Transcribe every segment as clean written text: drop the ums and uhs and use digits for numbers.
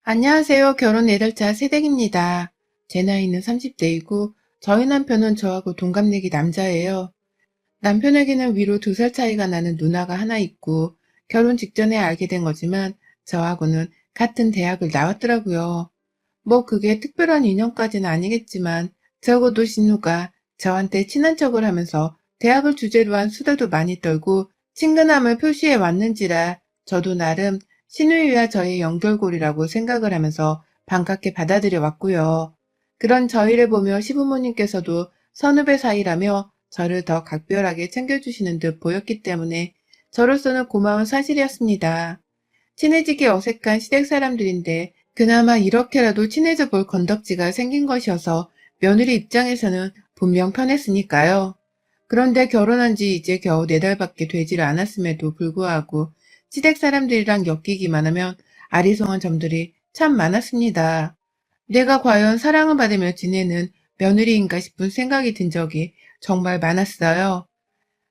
안녕하세요. 결혼 8달 새댁입니다. 제 나이는 30대이고 저희 남편은 저하고 동갑내기 남자예요. 남편에게는 위로 2살 차이가 나는 누나가 하나 있고 결혼 직전에 알게 된 거지만 저하고는 같은 대학을 나왔더라고요. 뭐 그게 특별한 인연까지는 아니겠지만 적어도 신우가 저한테 친한 척을 하면서 대학을 주제로 한 수다도 많이 떨고 친근함을 표시해 왔는지라 저도 나름 신우이와 저의 연결고리라고 생각을 하면서 반갑게 받아들여 왔고요. 그런 저희를 보며 시부모님께서도 선후배 사이라며 저를 더 각별하게 챙겨주시는 듯 보였기 때문에 저로서는 고마운 사실이었습니다. 친해지기 어색한 시댁 사람들인데 그나마 이렇게라도 친해져 볼 건덕지가 생긴 것이어서 며느리 입장에서는 분명 편했으니까요. 그런데 결혼한 지 이제 겨우 4달밖에 되질 않았음에도 불구하고 시댁 사람들이랑 엮이기만 하면 아리송한 점들이 참 많았습니다. 내가 과연 사랑을 받으며 지내는 며느리인가 싶은 생각이 든 적이 정말 많았어요.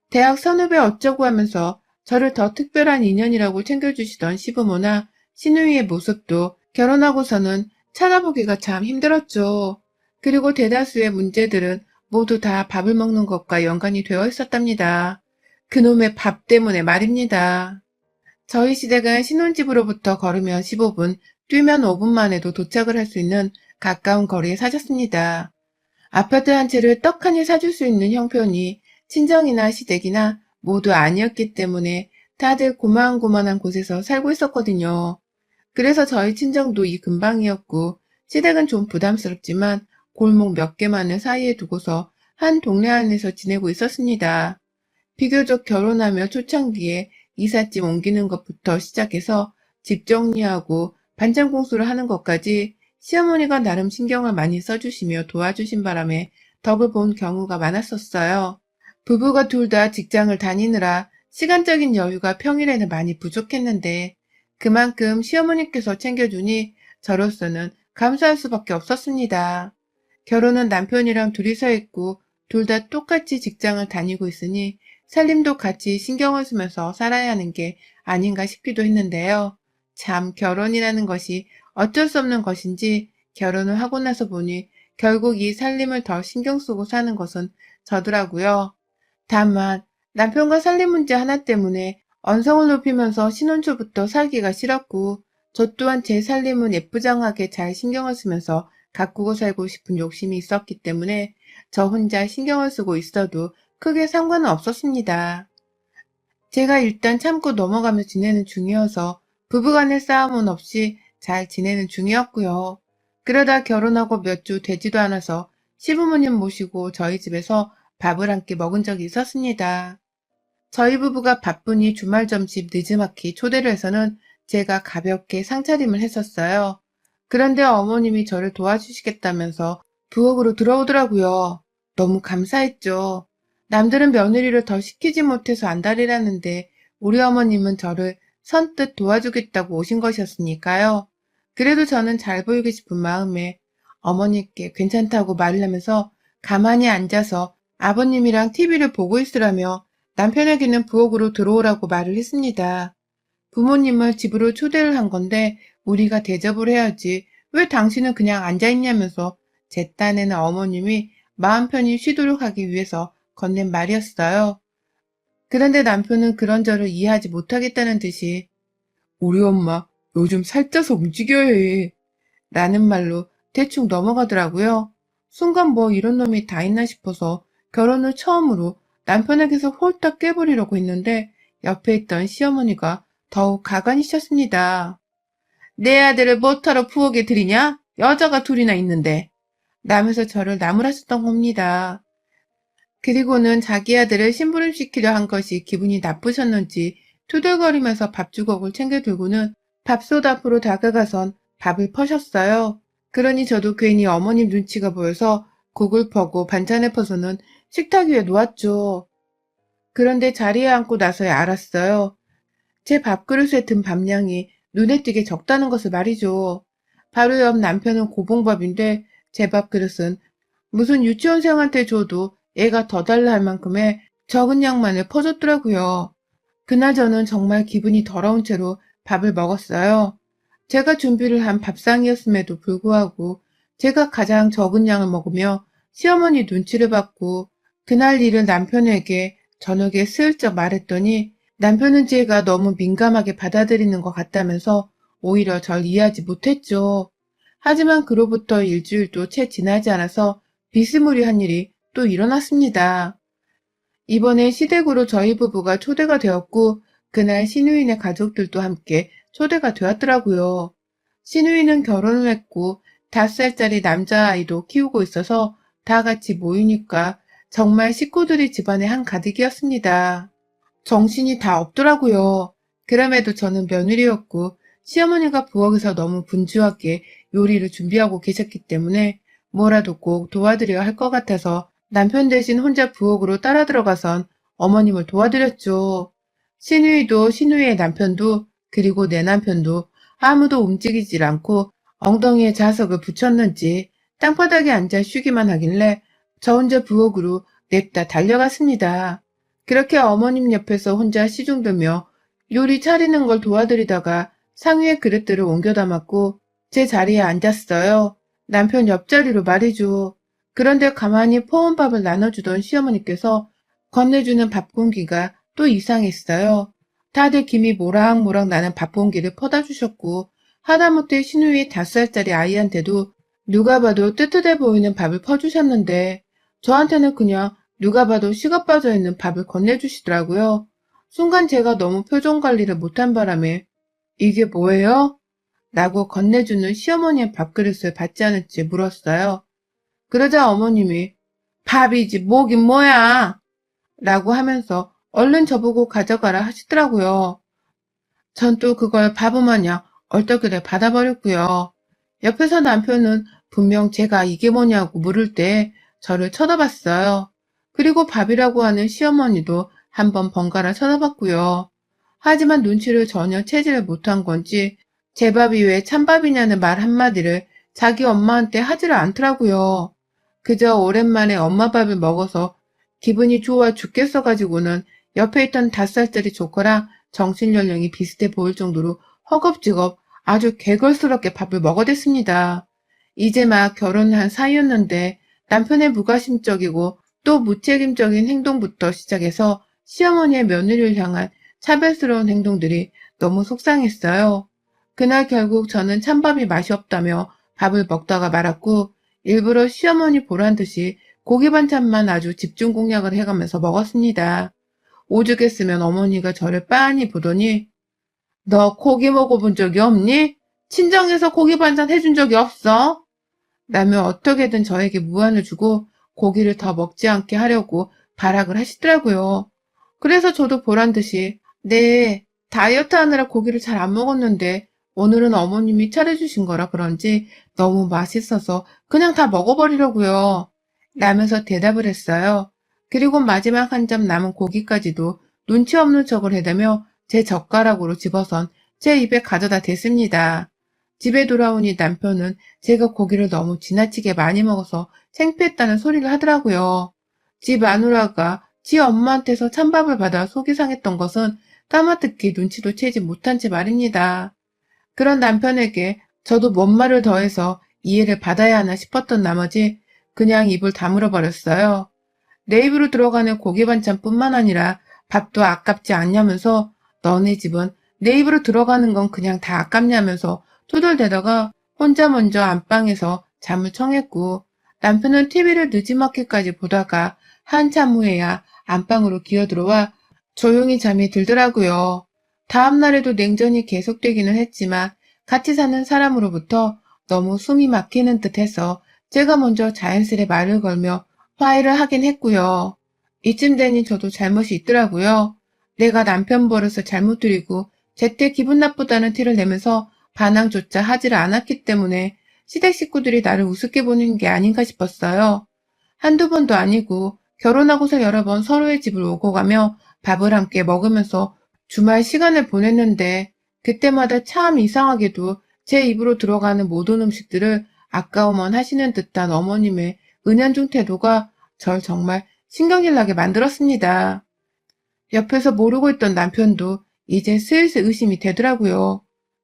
대학 선후배 어쩌고 하면서 저를 더 특별한 인연이라고 챙겨주시던 시부모나 시누이의 모습도 결혼하고서는 찾아보기가 참 힘들었죠. 그리고 대다수의 문제들은 모두 다 밥을 먹는 것과 연관이 되어 있었답니다. 그놈의 밥 때문에 말입니다. 저희 시댁은 신혼집으로부터 걸으면 15분, 뛰면 5분만 해도 도착을 할 수 있는 가까운 거리에 사셨습니다. 아파트 한 채를 떡하니 사줄 수 있는 형편이 친정이나 시댁이나 모두 아니었기 때문에 다들 고만고만한 곳에서 살고 있었거든요. 그래서 저희 친정도 이 근방이었고 시댁은 좀 부담스럽지만 골목 몇 개만을 사이에 두고서 한 동네 안에서 지내고 있었습니다. 비교적 결혼하며 초창기에 이삿짐 옮기는 것부터 시작해서 집 정리하고 반찬 공수를 하는 것까지 시어머니가 나름 신경을 많이 써주시며 도와주신 바람에 덕을 본 경우가 많았었어요. 부부가 둘 다 직장을 다니느라 시간적인 여유가 평일에는 많이 부족했는데 그만큼 시어머니께서 챙겨주니 저로서는 감사할 수밖에 없었습니다. 결혼은 남편이랑 둘이서 했고 둘 다 똑같이 직장을 다니고 있으니 살림도 같이 신경을 쓰면서 살아야 하는 게 아닌가 싶기도 했는데요. 참 결혼이라는 것이 어쩔 수 없는 것인지 결혼을 하고 나서 보니 결국 이 살림을 더 신경 쓰고 사는 것은 저더라고요. 다만 남편과 살림 문제 하나 때문에 언성을 높이면서 신혼 초부터 살기가 싫었고 저 또한 제 살림은 예쁘장하게 잘 신경을 쓰면서 가꾸고 살고 싶은 욕심이 있었기 때문에 저 혼자 신경을 쓰고 있어도 크게 상관은 없었습니다. 제가 일단 참고 넘어가며 지내는 중이어서 부부간의 싸움은 없이 잘 지내는 중이었고요. 그러다 결혼하고 몇 주 되지도 않아서 시부모님 모시고 저희 집에서 밥을 함께 먹은 적이 있었습니다. 저희 부부가 바쁘니 주말 점심 늦지막히 초대를 해서는 제가 가볍게 상차림을 했었어요. 그런데 어머님이 저를 도와주시겠다면서 부엌으로 들어오더라고요. 너무 감사했죠. 남들은 며느리를 더 시키지 못해서 안달이라는데 우리 어머님은 저를 선뜻 도와주겠다고 오신 것이었으니까요. 그래도 저는 잘 보이고 싶은 마음에 어머니께 괜찮다고 말을 하면서 가만히 앉아서 아버님이랑 TV를 보고 있으라며 남편에게는 부엌으로 들어오라고 말을 했습니다. 부모님을 집으로 초대를 한 건데 우리가 대접을 해야지 왜 당신은 그냥 앉아있냐면서 제 딴에는 어머님이 마음 편히 쉬도록 하기 위해서 건넨 말이었어요. 그런데 남편은 그런 저를 이해하지 못하겠다는 듯이 우리 엄마 요즘 살쪄서 움직여야 해 라는 말로 대충 넘어가더라고요. 순간 뭐 이런 놈이 다 있나 싶어서 결혼을 처음으로 남편에게서 홀딱 깨버리려고 했는데 옆에 있던 시어머니가 더욱 가관이셨습니다. 내 아들을 뭐하러 부엌에 들이냐? 여자가 둘이나 있는데. 라면서 저를 나무라셨던 겁니다. 그리고는 자기 아들을 심부름시키려 한 것이 기분이 나쁘셨는지 투덜거리면서 밥주걱을 챙겨 들고는 밥솥 앞으로 다가가선 밥을 퍼셨어요. 그러니 저도 괜히 어머님 눈치가 보여서 국을 퍼고 반찬을 퍼서는 식탁 위에 놓았죠. 그런데 자리에 앉고 나서야 알았어요. 제 밥그릇에 든 밥량이 눈에 띄게 적다는 것을 말이죠. 바로 옆 남편은 고봉밥인데 제 밥그릇은 무슨 유치원생한테 줘도 애가 더 달라 할 만큼의 적은 양만을 퍼줬더라고요. 그날 저는 정말 기분이 더러운 채로 밥을 먹었어요. 제가 준비를 한 밥상이었음에도 불구하고 제가 가장 적은 양을 먹으며 시어머니 눈치를 받고 그날 일을 남편에게 저녁에 슬쩍 말했더니 남편은 제가 너무 민감하게 받아들이는 것 같다면서 오히려 절 이해하지 못했죠. 하지만 그로부터 일주일도 채 지나지 않아서 비스무리한 일이 또 일어났습니다. 이번에 시댁으로 저희 부부가 초대가 되었고 그날 시누이네 가족들도 함께 초대가 되었더라고요. 시누이는 결혼을 했고 5살짜리 남자아이도 키우고 있어서 다 같이 모이니까 정말 식구들이 집안에 한가득이었습니다. 정신이 다 없더라고요. 그럼에도 저는 며느리였고 시어머니가 부엌에서 너무 분주하게 요리를 준비하고 계셨기 때문에 뭐라도 꼭 도와드려야 할 것 같아서 남편 대신 혼자 부엌으로 따라 들어가선 어머님을 도와드렸죠. 시누이도 시누이의 남편도 그리고 내 남편도 아무도 움직이질 않고 엉덩이에 자석을 붙였는지 땅바닥에 앉아 쉬기만 하길래 저 혼자 부엌으로 냅다 달려갔습니다. 그렇게 어머님 옆에서 혼자 시중들며 요리 차리는 걸 도와드리다가 상위의 그릇들을 옮겨 담았고 제 자리에 앉았어요. 남편 옆자리로 말이죠. 그런데 가만히 포온밥을 나눠주던 시어머니께서 건네주는 밥 공기가 또 이상했어요. 다들 김이 모락모락 나는 밥 공기를 퍼다 주셨고 하다못해 시누이 5살짜리 아이한테도 누가 봐도 뜨뜻해 보이는 밥을 퍼주셨는데 저한테는 그냥 누가 봐도 식어 빠져 있는 밥을 건네주시더라고요. 순간 제가 너무 표정 관리를 못한 바람에 이게 뭐예요? 라고 건네주는 시어머니의 밥그릇을 받지 않을지 물었어요. 그러자 어머님이 밥이지 뭐긴 뭐야 라고 하면서 얼른 저보고 가져가라 하시더라고요. 전 또 그걸 바보마냥 얼떨결에 받아버렸고요. 옆에서 남편은 분명 제가 이게 뭐냐고 물을 때 저를 쳐다봤어요. 그리고 밥이라고 하는 시어머니도 한번 번갈아 쳐다봤고요. 하지만 눈치를 전혀 채지를 못한 건지 제 밥이 왜 찬밥이냐는 말 한마디를 자기 엄마한테 하지를 않더라고요. 그저 오랜만에 엄마 밥을 먹어서 기분이 좋아 죽겠어가지고는 옆에 있던 5살짜리 조카랑 정신연령이 비슷해 보일 정도로 허겁지겁 아주 개걸스럽게 밥을 먹어댔습니다. 이제 막 결혼한 사이였는데 남편의 무관심적이고 또 무책임적인 행동부터 시작해서 시어머니의 며느리를 향한 차별스러운 행동들이 너무 속상했어요. 그날 결국 저는 찬밥이 맛이 없다며 밥을 먹다가 말았고 일부러 시어머니 보란 듯이 고기 반찬만 아주 집중 공략을 해가면서 먹었습니다. 오죽했으면 어머니가 저를 빤히 보더니 너 고기 먹어본 적이 없니? 친정에서 고기 반찬 해준 적이 없어? 라며 어떻게든 저에게 무안을 주고 고기를 더 먹지 않게 하려고 발악을 하시더라고요. 그래서 저도 보란 듯이 네, 다이어트 하느라 고기를 잘 안 먹었는데 오늘은 어머님이 차려주신 거라 그런지 너무 맛있어서 그냥 다 먹어버리려고요. 라면서 대답을 했어요. 그리고 마지막 한 점 남은 고기까지도 눈치 없는 척을 해대며 제 젓가락으로 집어선 제 입에 가져다 댔습니다. 집에 돌아오니 남편은 제가 고기를 너무 지나치게 많이 먹어서 창피했다는 소리를 하더라고요. 집 마누라가 지 엄마한테서 찬밥을 받아 속이 상했던 것은 까마득히 눈치도 채지 못한 채 말입니다. 그런 남편에게 저도 뭔 말을 더해서 이해를 받아야 하나 싶었던 나머지 그냥 입을 다물어 버렸어요. 내 입으로 들어가는 고기 반찬뿐만 아니라 밥도 아깝지 않냐면서 너네 집은 내 입으로 들어가는 건 그냥 다 아깝냐면서 투덜대다가 혼자 먼저 안방에서 잠을 청했고 남편은 TV를 늦지막히까지 보다가 한참 후에야 안방으로 기어들어와 조용히 잠이 들더라고요. 다음날에도 냉전이 계속되기는 했지만 같이 사는 사람으로부터 너무 숨이 막히는 듯해서 제가 먼저 자연스레 말을 걸며 화해를 하긴 했고요. 이쯤 되니 저도 잘못이 있더라고요. 내가 남편 버릇을 잘못 들이고 제때 기분 나쁘다는 티를 내면서 반항조차 하지를 않았기 때문에 시댁 식구들이 나를 우습게 보는 게 아닌가 싶었어요. 한두 번도 아니고 결혼하고서 여러 번 서로의 집을 오고 가며 밥을 함께 먹으면서 주말 시간을 보냈는데 그때마다 참 이상하게도 제 입으로 들어가는 모든 음식들을 아까워만 하시는 듯한 어머님의 은연중 태도가 절 정말 신경질 나게 만들었습니다. 옆에서 모르고 있던 남편도 이제 슬슬 의심이 되더라고요.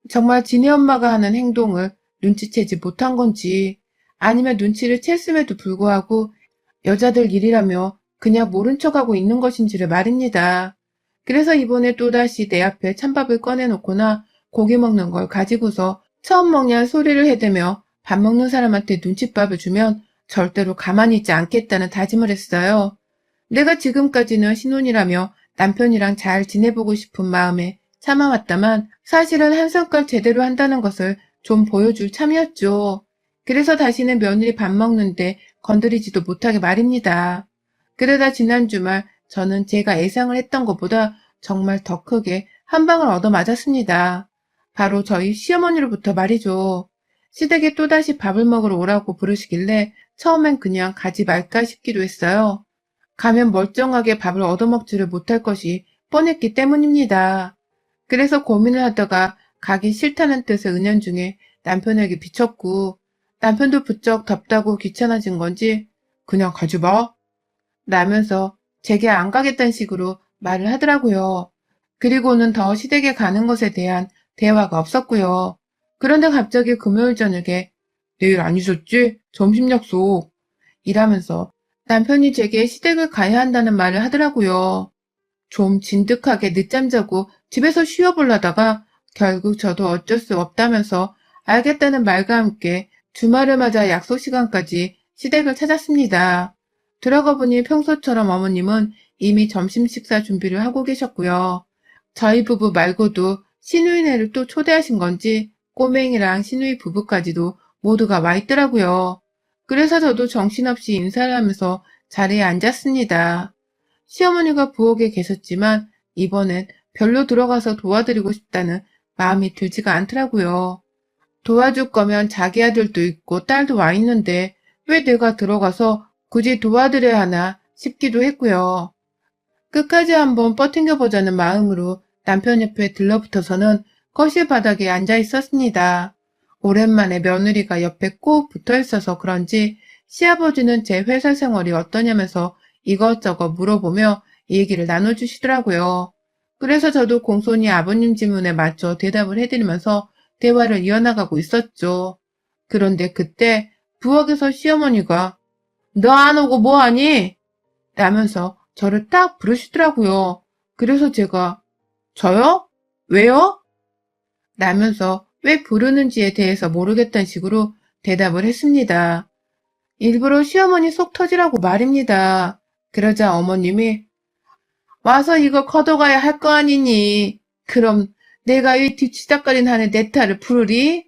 정말 지네 엄마가 하는 행동을 눈치채지 못한 건지 아니면 눈치를 챘음에도 불구하고 여자들 일이라며 그냥 모른 척하고 있는 것인지를 말입니다. 그래서 이번에 또다시 내 앞에 찬밥을 꺼내놓거나 고기 먹는 걸 가지고서 처음 먹냐는 소리를 해대며 밥 먹는 사람한테 눈칫밥을 주면 절대로 가만히 있지 않겠다는 다짐을 했어요. 내가 지금까지는 신혼이라며 남편이랑 잘 지내보고 싶은 마음에 참아왔다만 사실은 한 성깔 제대로 한다는 것을 좀 보여줄 참이었죠. 그래서 다시는 며느리 밥 먹는데 건드리지도 못하게 말입니다. 그러다 지난 주말 저는 제가 예상을 했던 것보다 정말 더 크게 한 방을 얻어맞았습니다. 바로 저희 시어머니로부터 말이죠. 시댁에 또다시 밥을 먹으러 오라고 부르시길래 처음엔 그냥 가지 말까 싶기도 했어요. 가면 멀쩡하게 밥을 얻어먹지를 못할 것이 뻔했기 때문입니다. 그래서 고민을 하다가 가기 싫다는 뜻의 은연중에 남편에게 비쳤고 남편도 부쩍 덥다고 귀찮아진 건지 그냥 가지 마 라면서 제게 안 가겠다는 식으로 말을 하더라고요. 그리고는 더 시댁에 가는 것에 대한 대화가 없었고요. 그런데 갑자기 금요일 저녁에 내일 안 잊었지? 점심 약속 이라면서 남편이 제게 시댁을 가야 한다는 말을 하더라고요. 좀 진득하게 늦잠 자고 집에서 쉬어보려다가 결국 저도 어쩔 수 없다면서 알겠다는 말과 함께 주말을 맞아 약속 시간까지 시댁을 찾았습니다. 들어가 보니 평소처럼 어머님은 이미 점심 식사 준비를 하고 계셨고요. 저희 부부 말고도 시누이네를 또 초대하신 건지 꼬맹이랑 시누이 부부까지도 모두가 와 있더라고요. 그래서 저도 정신없이 인사를 하면서 자리에 앉았습니다. 시어머니가 부엌에 계셨지만 이번엔 별로 들어가서 도와드리고 싶다는 마음이 들지가 않더라고요. 도와줄 거면 자기 아들도 있고 딸도 와 있는데 왜 내가 들어가서 굳이 도와드려야 하나 싶기도 했고요. 끝까지 한번 버팅겨보자는 마음으로 남편 옆에 들러붙어서는 거실 바닥에 앉아 있었습니다. 오랜만에 며느리가 옆에 꼭 붙어 있어서 그런지 시아버지는 제 회사 생활이 어떠냐면서 이것저것 물어보며 얘기를 나눠주시더라고요. 그래서 저도 공손히 아버님 질문에 맞춰 대답을 해드리면서 대화를 이어나가고 있었죠. 그런데 그때 부엌에서 시어머니가 너 안 오고 뭐하니? 라면서 저를 딱 부르시더라고요. 그래서 제가 저요? 왜요? 라면서 왜 부르는지에 대해서 모르겠다는 식으로 대답을 했습니다. 일부러 시어머니 속 터지라고 말입니다. 그러자 어머님이 와서 이거 걷어가야 할 거 아니니. 그럼 내가 이 뒤치다거린 한에 내 탈을 부르리?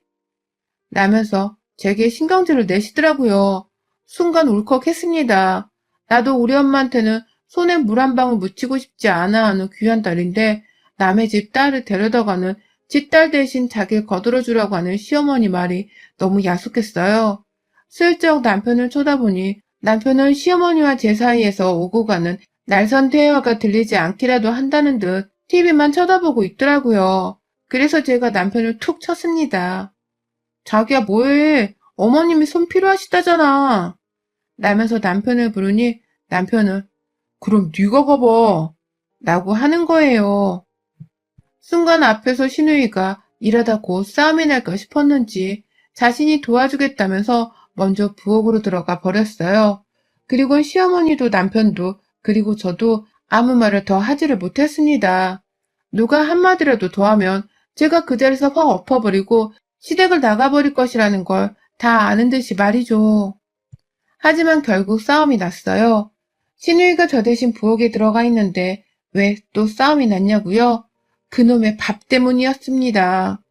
라면서 제게 신경질을 내시더라고요. 순간 울컥했습니다. 나도 우리 엄마한테는 손에 물 한 방울 묻히고 싶지 않아 하는 귀한 딸인데 남의 집 딸을 데려다가는 지 딸 대신 자기를 거들어주라고 하는 시어머니 말이 너무 야속했어요. 슬쩍 남편을 쳐다보니 남편은 시어머니와 제 사이에서 오고 가는 날선 대화가 들리지 않기라도 한다는 듯 TV만 쳐다보고 있더라고요. 그래서 제가 남편을 툭 쳤습니다. 자기야 뭐해? 어머님이 손 필요하시다잖아. 라면서 남편을 부르니 남편은 그럼 네가 가봐 라고 하는 거예요. 순간 앞에서 시누이가 이러다 곧 싸움이 날까 싶었는지 자신이 도와주겠다면서 먼저 부엌으로 들어가 버렸어요. 그리고 시어머니도 남편도 그리고 저도 아무 말을 더 하지를 못했습니다. 누가 한마디라도 더 하면 제가 그 자리에서 확 엎어버리고 시댁을 나가버릴 것이라는 걸 다 아는 듯이 말이죠. 하지만 결국 싸움이 났어요. 시누이가 저 대신 부엌에 들어가 있는데 왜 또 싸움이 났냐고요? 그놈의 밥 때문이었습니다.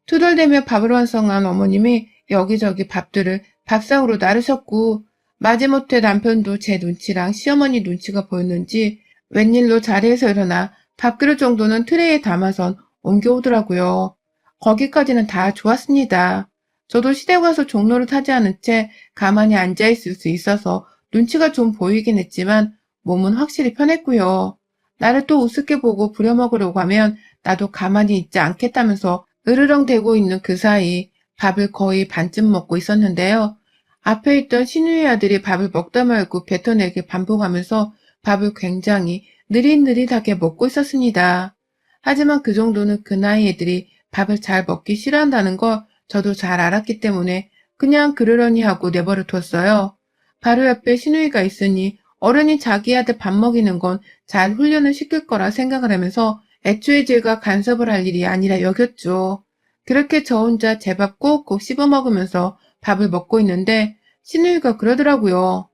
투덜대며 밥을 완성한 어머님이 여기저기 밥들을 밥상으로 나르셨고 마지못해 남편도 제 눈치랑 시어머니 눈치가 보였는지 웬일로 자리에서 일어나 밥그릇 정도는 트레이에 담아선 옮겨오더라고요. 거기까지는 다 좋았습니다. 저도 시댁 와서 종로를 타지 않은 채 가만히 앉아있을 수 있어서 눈치가 좀 보이긴 했지만 몸은 확실히 편했고요. 나를 또 우습게 보고 부려먹으려고 하면 나도 가만히 있지 않겠다면서 으르렁대고 있는 그 사이 밥을 거의 반쯤 먹고 있었는데요. 앞에 있던 시누이 아들이 밥을 먹다 말고 뱉어내길 반복하면서 밥을 굉장히 느릿느릿하게 먹고 있었습니다. 하지만 그 정도는 그 나이 애들이 밥을 잘 먹기 싫어한다는 걸 저도 잘 알았기 때문에 그냥 그러려니 하고 내버려 뒀어요. 바로 옆에 시누이가 있으니 어른이 자기한테 밥 먹이는 건 잘 훈련을 시킬 거라 생각을 하면서 애초에 제가 간섭을 할 일이 아니라 여겼죠. 그렇게 저 혼자 제 밥 꼭꼭 씹어 먹으면서 밥을 먹고 있는데 시누이가 그러더라고요.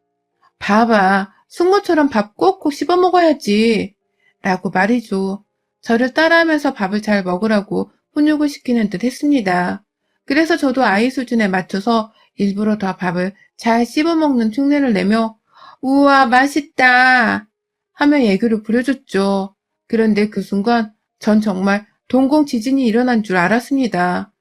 봐봐, 숙모처럼 밥 꼭꼭 씹어 먹어야지. 라고 말이죠. 저를 따라하면서 밥을 잘 먹으라고 훈육을 시키는 듯 했습니다. 그래서 저도 아이 수준에 맞춰서 일부러 더 밥을 잘 씹어 먹는 흉내를 내며 우와, 맛있다 하며 애교를 부려줬죠. 그런데 그 순간 전 정말 동공 지진이 일어난 줄 알았습니다.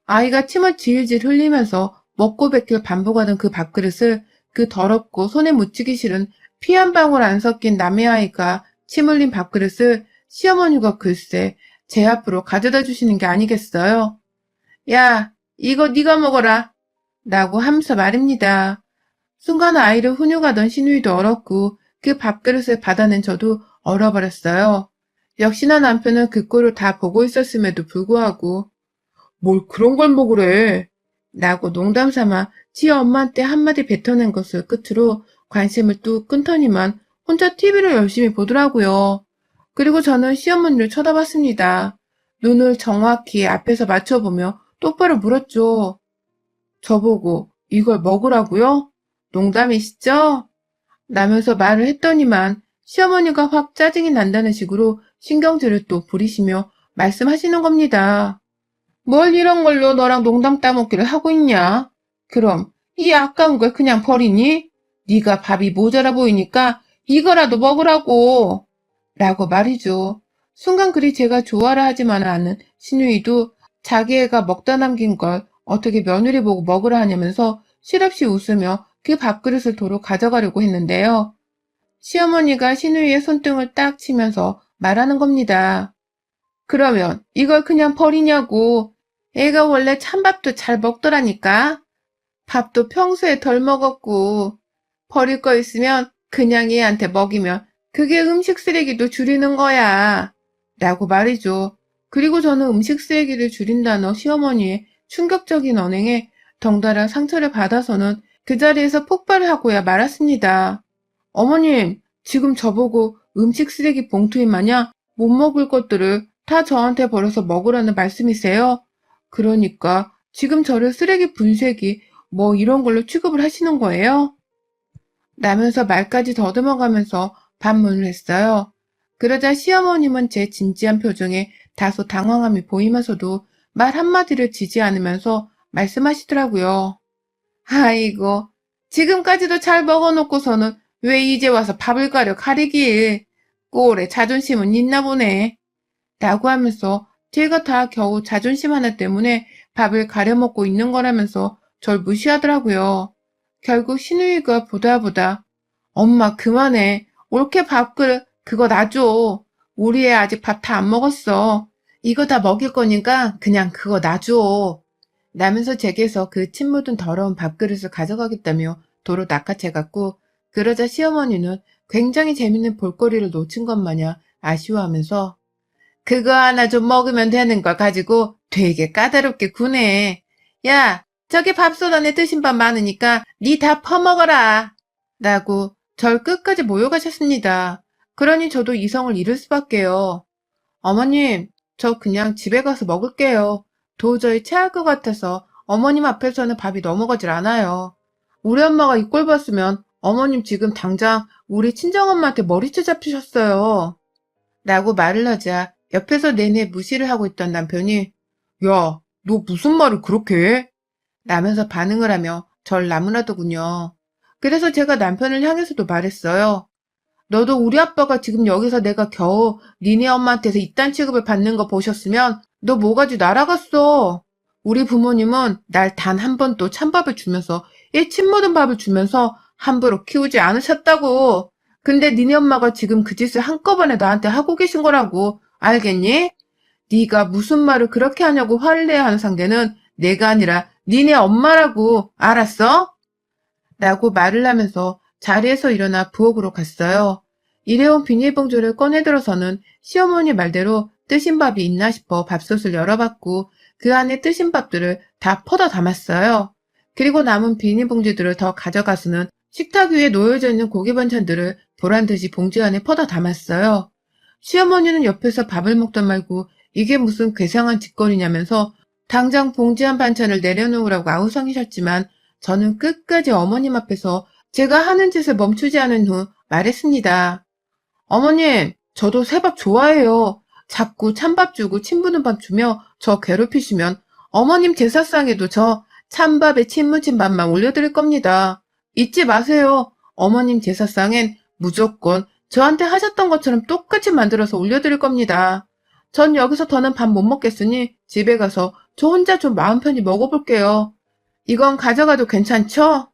아이가 침을 질질 흘리면서 먹고 뱉길 반복하던 그 밥그릇을 그 더럽고 손에 묻히기 싫은 피 한 방울 안 섞인 남의 아이가 침 흘린 밥그릇을 시어머니가 글쎄 제 앞으로 가져다 주시는 게 아니겠어요? 야, 이거 네가 먹어라. 라고 하면서 말입니다. 순간 아이를 훈육하던 시누이도 얼었고 그 밥그릇을 받아낸 저도 얼어버렸어요. 역시나 남편은 그 꼴을 다 보고 있었음에도 불구하고 뭘 그런 걸 먹으래. 라고 농담 삼아 지 엄마한테 한마디 뱉어낸 것을 끝으로 관심을 뚝 끊더니만 혼자 TV를 열심히 보더라고요. 그리고 저는 시어머니를 쳐다봤습니다. 눈을 정확히 앞에서 맞춰보며 똑바로 물었죠. 저보고 이걸 먹으라고요? 농담이시죠? 라면서 말을 했더니만 시어머니가 확 짜증이 난다는 식으로 신경질을 또 부리시며 말씀하시는 겁니다. 뭘 이런 걸로 너랑 농담 따먹기를 하고 있냐? 그럼 이 아까운 걸 그냥 버리니? 네가 밥이 모자라 보이니까 이거라도 먹으라고. 라고 말이죠. 순간 그리 제가 좋아라 하지만 않은 신우이도 자기 애가 먹다 남긴 걸 어떻게 며느리 보고 먹으라 하냐면서 실없이 웃으며 그 밥그릇을 도로 가져가려고 했는데요. 시어머니가 신우이의 손등을 딱 치면서 말하는 겁니다. 그러면 이걸 그냥 버리냐고. 애가 원래 찬밥도 잘 먹더라니까. 밥도 평소에 덜 먹었고. 버릴 거 있으면 그냥 얘한테 먹이면 그게 음식 쓰레기도 줄이는 거야. 라고 말이죠. 그리고 저는 음식 쓰레기를 줄인다는 시어머니의 충격적인 언행에 덩달아 상처를 받아서는 그 자리에서 폭발을 하고야 말았습니다. 어머님, 지금 저보고 음식 쓰레기 봉투인 마냥 못 먹을 것들을 다 저한테 버려서 먹으라는 말씀이세요? 그러니까 지금 저를 쓰레기 분쇄기 뭐 이런 걸로 취급을 하시는 거예요? 라면서 말까지 더듬어가면서 반문을 했어요. 그러자 시어머님은 제 진지한 표정에 다소 당황함이 보이면서도 말 한마디를 지지 않으면서 말씀하시더라고요. 아이고, 지금까지도 잘 먹어놓고서는 왜 이제 와서 밥을 가리길. 꼴에 자존심은 있나 보네. 라고 하면서 제가 다 겨우 자존심 하나 때문에 밥을 가려 먹고 있는 거라면서 절 무시하더라고요. 결국 신우이가 보다 엄마 그만해. 옳게 밥그릇 그거 놔줘. 우리 애 아직 밥 다 안 먹었어. 이거 다 먹일 거니까 그냥 그거 놔줘. 라면서 제게서 그 침 묻은 더러운 밥그릇을 가져가겠다며 도로 낚아채갖고 그러자 시어머니는 굉장히 재밌는 볼거리를 놓친 것 마냥 아쉬워하면서 그거 하나 좀 먹으면 되는 걸 가지고 되게 까다롭게 구네. 야, 저기 밥솥 안에 드신 밥 많으니까 니 다 퍼먹어라. 라고 절 끝까지 모욕하셨습니다. 그러니 저도 이성을 잃을 수밖에요. 어머님, 저 그냥 집에 가서 먹을게요. 도저히 체할 것 같아서 어머님 앞에서는 밥이 넘어가질 않아요. 우리 엄마가 이 꼴 봤으면 어머님 지금 당장 우리 친정엄마한테 머리채 잡히셨어요. 라고 말을 하자 옆에서 내내 무시를 하고 있던 남편이 야, 너 무슨 말을 그렇게 해? 라면서 반응을 하며 절 나무라더군요. 그래서 제가 남편을 향해서도 말했어요. 너도 우리 아빠가 지금 여기서 내가 겨우 니네 엄마한테서 이딴 취급을 받는 거 보셨으면 너 뭐가지 날아갔어. 우리 부모님은 날 단 한 번도 찬밥을 주면서 이 침 묻은 밥을 주면서 함부로 키우지 않으셨다고. 근데 니네 엄마가 지금 그 짓을 한꺼번에 나한테 하고 계신 거라고. 알겠니? 네가 무슨 말을 그렇게 하냐고 화를 내야 하는 상대는 내가 아니라 니네 엄마라고. 알았어? 라고 말을 하면서 자리에서 일어나 부엌으로 갔어요. 일회용 비닐봉지를 꺼내들어서는 시어머니 말대로 뜨신 밥이 있나 싶어 밥솥을 열어봤고 그 안에 뜨신 밥들을 다 퍼다 담았어요. 그리고 남은 비닐봉지들을 더 가져가서는 식탁 위에 놓여져 있는 고기 반찬들을 보란듯이 봉지 안에 퍼다 담았어요. 시어머니는 옆에서 밥을 먹다 말고 이게 무슨 괴상한 짓거리냐면서 당장 봉지 한 반찬을 내려놓으라고 아우성이셨지만 저는 끝까지 어머님 앞에서 제가 하는 짓을 멈추지 않은 후 말했습니다. 어머님, 저도 새밥 좋아해요. 자꾸 찬밥 주고 침 부는 밥 주며 저 괴롭히시면 어머님 제사상에도 저 찬밥에 침 묻힌 밥만 올려드릴 겁니다. 잊지 마세요. 어머님 제사상엔 무조건 저한테 하셨던 것처럼 똑같이 만들어서 올려드릴 겁니다. 전 여기서 더는 밥 못 먹겠으니 집에 가서 저 혼자 좀 마음 편히 먹어볼게요. 이건 가져가도 괜찮죠?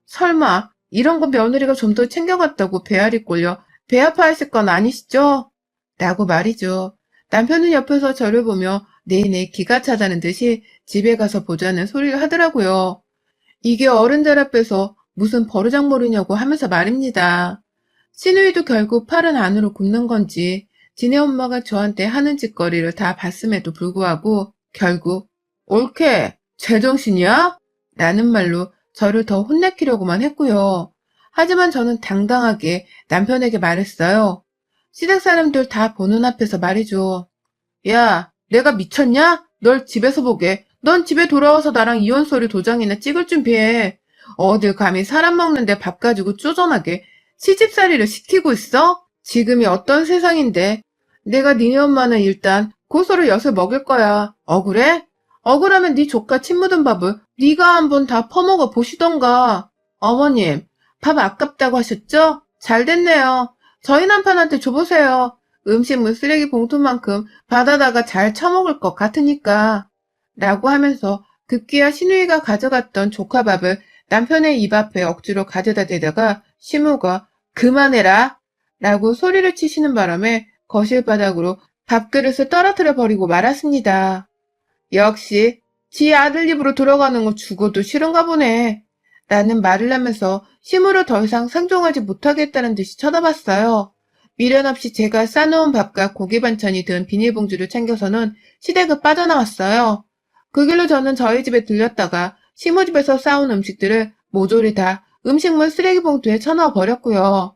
설마 이런 거 며느리가 좀 더 챙겨갔다고 배앓이 꼴려 배 아파하실 건 아니시죠? 라고 말이죠. 남편은 옆에서 저를 보며 내내 기가 차다는 듯이 집에 가서 보자는 소리를 하더라고요. 이게 어른들 앞에서 무슨 버르장머리냐고 하면서 말입니다. 시누이도 결국 팔은 안으로 굽는 건지 지네 엄마가 저한테 하는 짓거리를 다 봤음에도 불구하고 결국 옳게 제정신이야? 라는 말로 저를 더 혼내키려고만 했고요. 하지만 저는 당당하게 남편에게 말했어요. 시댁 사람들 다 보는 앞에서 말이죠. 야, 내가 미쳤냐? 널 집에서 보게. 넌 집에 돌아와서 나랑 이혼서류 도장이나 찍을 준비해. 어딜 감히 사람 먹는데 밥 가지고 쪼잔하게 시집살이를 시키고 있어? 지금이 어떤 세상인데. 내가 니네 엄마는 일단 고소를 엿을 먹일 거야. 억울해? 억울하면 네 조카 침 묻은 밥을 네가 한번 다 퍼먹어 보시던가. 어머님, 밥 아깝다고 하셨죠? 잘 됐네요. 저희 남편한테 줘보세요. 음식물 쓰레기 봉투만큼 받아다가 잘 처먹을 것 같으니까. 라고 하면서 급기야 시누이가 가져갔던 조카밥을 남편의 입 앞에 억지로 가져다 대다가 시무가 그만해라 라고 소리를 치시는 바람에 거실 바닥으로 밥그릇을 떨어뜨려 버리고 말았습니다. 역시 지 아들 입으로 들어가는 거 죽어도 싫은가 보네. 라는 말을 하면서 시무를 더 이상 상종하지 못하겠다는 듯이 쳐다봤어요. 미련 없이 제가 싸놓은 밥과 고기 반찬이 든 비닐봉지를 챙겨서는 시댁을 빠져나왔어요. 그 길로 저는 저희 집에 들렸다가 시무 집에서 싸온 음식들을 모조리 다 음식물 쓰레기 봉투에 쳐넣어 버렸고요.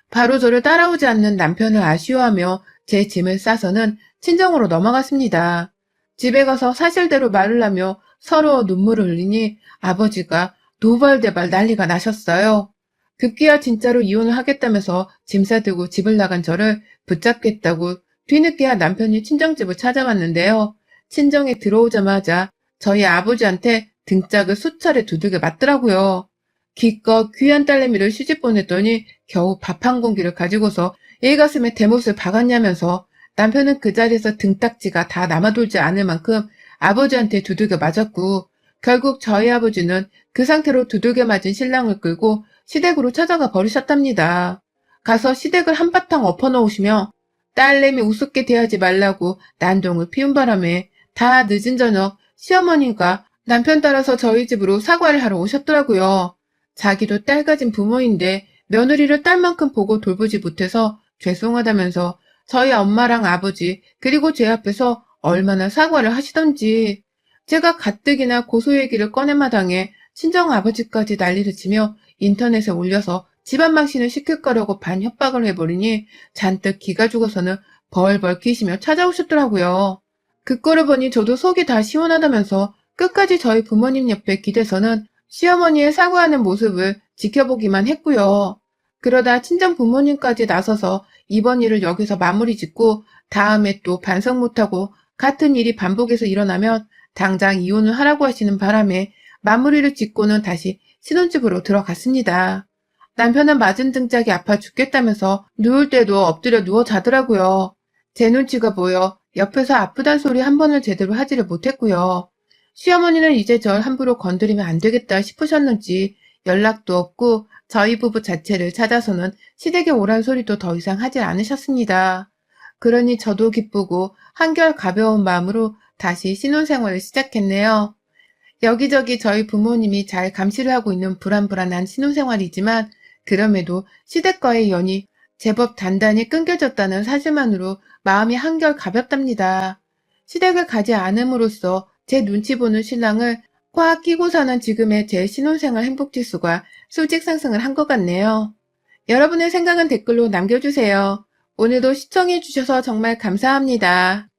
바로 저를 따라오지 않는 남편을 아쉬워하며 제 짐을 싸서는 친정으로 넘어갔습니다. 집에 가서 사실대로 말을 하며 서로 눈물을 흘리니 아버지가 노발대발 난리가 나셨어요. 급기야 진짜로 이혼을 하겠다면서 짐 싸들고 집을 나간 저를 붙잡겠다고 뒤늦게야 남편이 친정집을 찾아왔는데요. 친정에 들어오자마자 저희 아버지한테 등짝을 수차례 두들겨 맞더라고요. 기껏 귀한 딸내미를 시집 보냈더니 겨우 밥 한 공기를 가지고서 애 가슴에 대못을 박았냐면서 남편은 그 자리에서 등딱지가 다 남아돌지 않을 만큼 아버지한테 두들겨 맞았고 결국 저희 아버지는 그 상태로 두들겨 맞은 신랑을 끌고 시댁으로 찾아가 버리셨답니다. 가서 시댁을 한바탕 엎어놓으시며 딸내미 우습게 대하지 말라고 난동을 피운 바람에 다 늦은 저녁 시어머니가 남편 따라서 저희 집으로 사과를 하러 오셨더라고요. 자기도 딸 가진 부모인데 며느리를 딸만큼 보고 돌보지 못해서 죄송하다면서 저희 엄마랑 아버지 그리고 제 앞에서 얼마나 사과를 하시던지 제가 가뜩이나 고소 얘기를 꺼낸 마당에 친정아버지까지 난리를 치며 인터넷에 올려서 집안 망신을 시킬 거라고 반협박을 해버리니 잔뜩 기가 죽어서는 벌벌 끼시며 찾아오셨더라고요. 그 꼴을 보니 저도 속이 다 시원하다면서 끝까지 저희 부모님 옆에 기대서는 시어머니의 사과하는 모습을 지켜보기만 했고요. 그러다 친정 부모님까지 나서서 이번 일을 여기서 마무리 짓고 다음에 또 반성 못하고 같은 일이 반복해서 일어나면 당장 이혼을 하라고 하시는 바람에 마무리를 짓고는 다시 신혼집으로 들어갔습니다. 남편은 맞은 등짝이 아파 죽겠다면서 누울 때도 엎드려 누워 자더라고요. 제 눈치가 보여 옆에서 아프단 소리 한 번을 제대로 하지를 못했고요. 시어머니는 이제 절 함부로 건드리면 안 되겠다 싶으셨는지 연락도 없고 저희 부부 자체를 찾아서는 시댁에 오란 소리도 더 이상 하지 않으셨습니다. 그러니 저도 기쁘고 한결 가벼운 마음으로 다시 신혼생활을 시작했네요. 여기저기 저희 부모님이 잘 감시를 하고 있는 불안불안한 신혼생활이지만 그럼에도 시댁과의 연이 제법 단단히 끊겨졌다는 사실만으로 마음이 한결 가볍답니다. 시댁을 가지 않음으로써 제 눈치 보는 신랑을 꽉 끼고 사는 지금의 제 신혼생활 행복지수가 수직 상승을 한 것 같네요. 여러분의 생각은 댓글로 남겨주세요. 오늘도 시청해주셔서 정말 감사합니다.